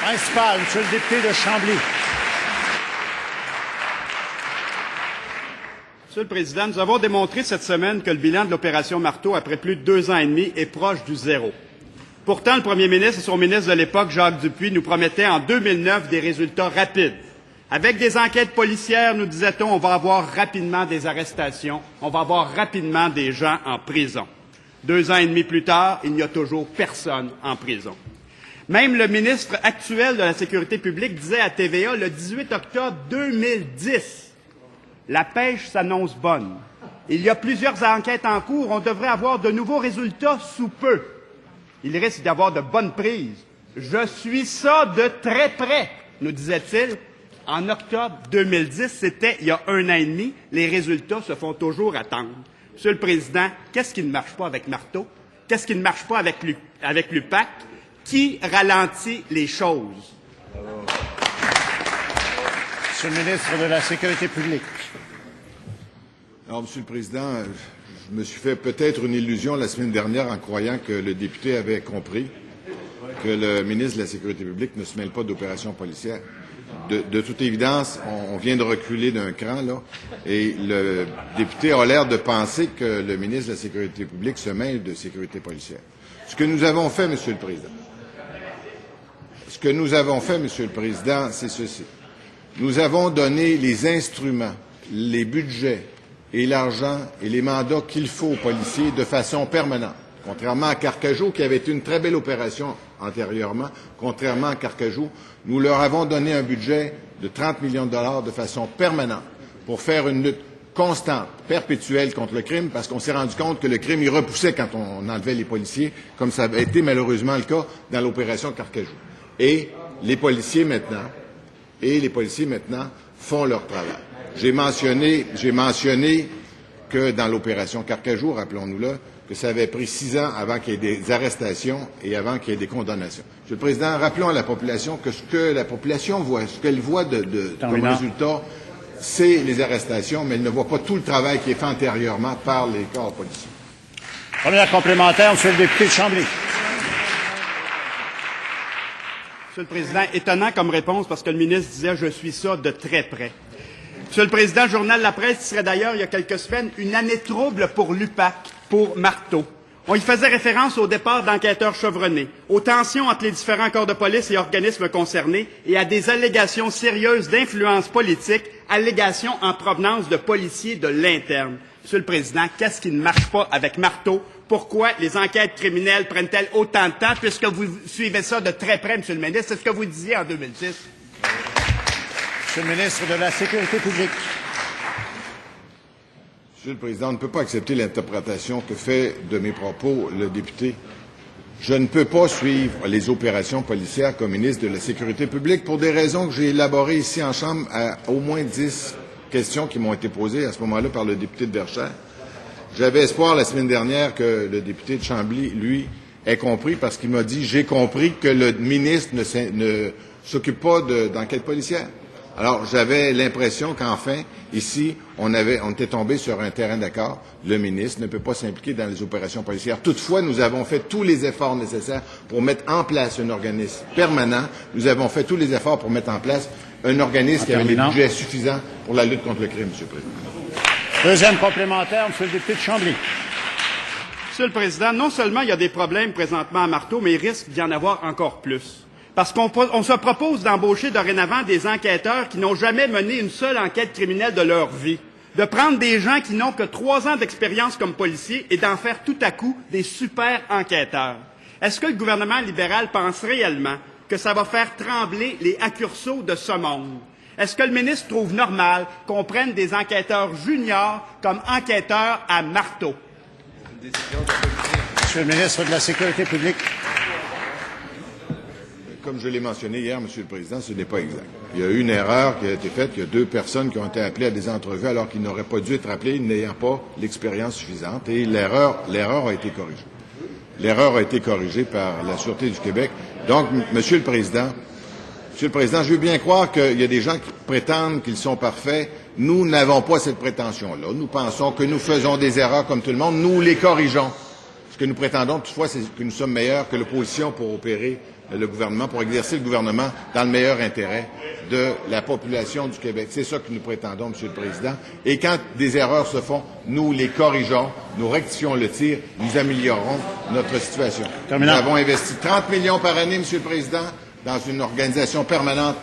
Principal, Monsieur le député de Chambly. Monsieur le Président, nous avons démontré cette semaine que le bilan de l'opération Marteau, après plus de 2 ans et demi, est proche du zéro. Pourtant, le premier ministre et son ministre de l'époque, Jacques Dupuis, nous promettaient en 2009 des résultats rapides. Avec des enquêtes policières, nous disait-on, on va avoir rapidement des arrestations, on va avoir rapidement des gens en prison. 2 ans et demi plus tard, il n'y a toujours personne en prison. Même le ministre actuel de la Sécurité publique disait à TVA le 18 octobre 2010, « La pêche s'annonce bonne. Il y a plusieurs enquêtes en cours, on devrait avoir de nouveaux résultats sous peu. Il risque d'avoir de bonnes prises. Je suis ça de très près, nous disait-il. En octobre 2010, c'était il y a 1 an et demi, les résultats se font toujours attendre. Monsieur le Président, qu'est-ce qui ne marche pas avec Marteau? Qu'est-ce qui ne marche pas avec l'UPAC? Qui ralentit les choses? Monsieur le ministre de la Sécurité publique. Alors, Monsieur le Président, je me suis fait peut-être une illusion la semaine dernière en croyant que le député avait compris que le ministre de la Sécurité publique ne se mêle pas d'opérations policières. De toute évidence, on vient de reculer d'un cran, là, et le député a l'air de penser que le ministre de la Sécurité publique se mêle de sécurité policière. Ce que nous avons fait, Monsieur le Président, c'est ceci. Nous avons donné les instruments, les budgets et l'argent et les mandats qu'il faut aux policiers de façon permanente. Contrairement à Carcajou, qui avait été une très belle opération antérieurement, contrairement à Carcajou, nous leur avons donné un budget de 30 millions de dollars de façon permanente pour faire une lutte constante, perpétuelle contre le crime, parce qu'on s'est rendu compte que le crime, il repoussait quand on enlevait les policiers, comme ça avait été malheureusement le cas dans l'opération Carcajou. Et les policiers maintenant font leur travail. J'ai mentionné que dans l'opération Carcajou, rappelons-nous-le, que ça avait pris 6 ans avant qu'il y ait des arrestations et avant qu'il y ait des condamnations. Monsieur le Président, rappelons à la population que ce que la population voit, ce qu'elle voit comme résultat, c'est les arrestations, mais elle ne voit pas tout le travail qui est fait antérieurement par les corps policiers. Première complémentaire, Monsieur le député de Chambly. Monsieur le Président, étonnant comme réponse parce que le ministre disait « je suis ça de très près ». Monsieur le Président, le journal La Presse serait d'ailleurs, il y a quelques semaines, une année trouble pour l'UPAC, pour Marteau. On y faisait référence au départ d'enquêteurs chevronnés, aux tensions entre les différents corps de police et organismes concernés et à des allégations sérieuses d'influence politique, allégations en provenance de policiers de l'interne. Monsieur le Président, qu'est-ce qui ne marche pas avec Marteau? Pourquoi les enquêtes criminelles prennent-elles autant de temps puisque vous suivez ça de très près, Monsieur le ministre? C'est ce que vous disiez en 2006. Monsieur le ministre de la Sécurité publique. Monsieur le Président, on ne peut pas accepter l'interprétation que fait de mes propos le député. Je ne peux pas suivre les opérations policières comme ministre de la Sécurité publique pour des raisons que j'ai élaborées ici en Chambre à au moins 10 questions qui m'ont été posées à ce moment-là par le député de Verchères. J'avais espoir la semaine dernière que le député de Chambly, lui, ait compris parce qu'il m'a dit « j'ai compris que le ministre ne s'occupe pas d'enquête policière ». Alors, j'avais l'impression qu'enfin, ici, on était tombé sur un terrain d'accord. Le ministre ne peut pas s'impliquer dans les opérations policières. Toutefois, nous avons fait tous les efforts nécessaires pour mettre en place un organisme permanent. Nous avons fait tous les efforts pour mettre en place un organisme qui avait les budgets suffisants pour la lutte contre le crime, Monsieur le Président. Deuxième complémentaire, Monsieur le député de Chambly. Monsieur le Président, non seulement il y a des problèmes présentement à Marteau, mais il risque d'y en avoir encore plus. Parce qu'on se propose d'embaucher dorénavant des enquêteurs qui n'ont jamais mené une seule enquête criminelle de leur vie. De prendre des gens qui n'ont que 3 ans d'expérience comme policiers et d'en faire tout à coup des super enquêteurs. Est-ce que le gouvernement libéral pense réellement que ça va faire trembler les accursos de ce monde? Est-ce que le ministre trouve normal qu'on prenne des enquêteurs juniors comme enquêteurs à Marteau? Monsieur le ministre de la Sécurité publique. Comme je l'ai mentionné hier, Monsieur le Président, ce n'est pas exact. Il y a eu une erreur qui a été faite. Il y a 2 personnes qui ont été appelées à des entrevues alors qu'ils n'auraient pas dû être appelés, n'ayant pas l'expérience suffisante. Et l'erreur a été corrigée. L'erreur a été corrigée par la Sûreté du Québec. Donc, Monsieur le Président, je veux bien croire qu'il y a des gens qui prétendent qu'ils sont parfaits. Nous n'avons pas cette prétention-là. Nous pensons que nous faisons des erreurs comme tout le monde. Nous les corrigeons. Ce que nous prétendons toutefois, c'est que nous sommes meilleurs que l'opposition pour opérer le gouvernement, pour exercer le gouvernement dans le meilleur intérêt de la population du Québec. C'est ça que nous prétendons, Monsieur le Président. Et quand des erreurs se font, nous les corrigeons, nous rectifions le tir, nous améliorons notre situation. Terminant. Nous avons investi 30 millions par année, Monsieur le Président, dans une organisation permanente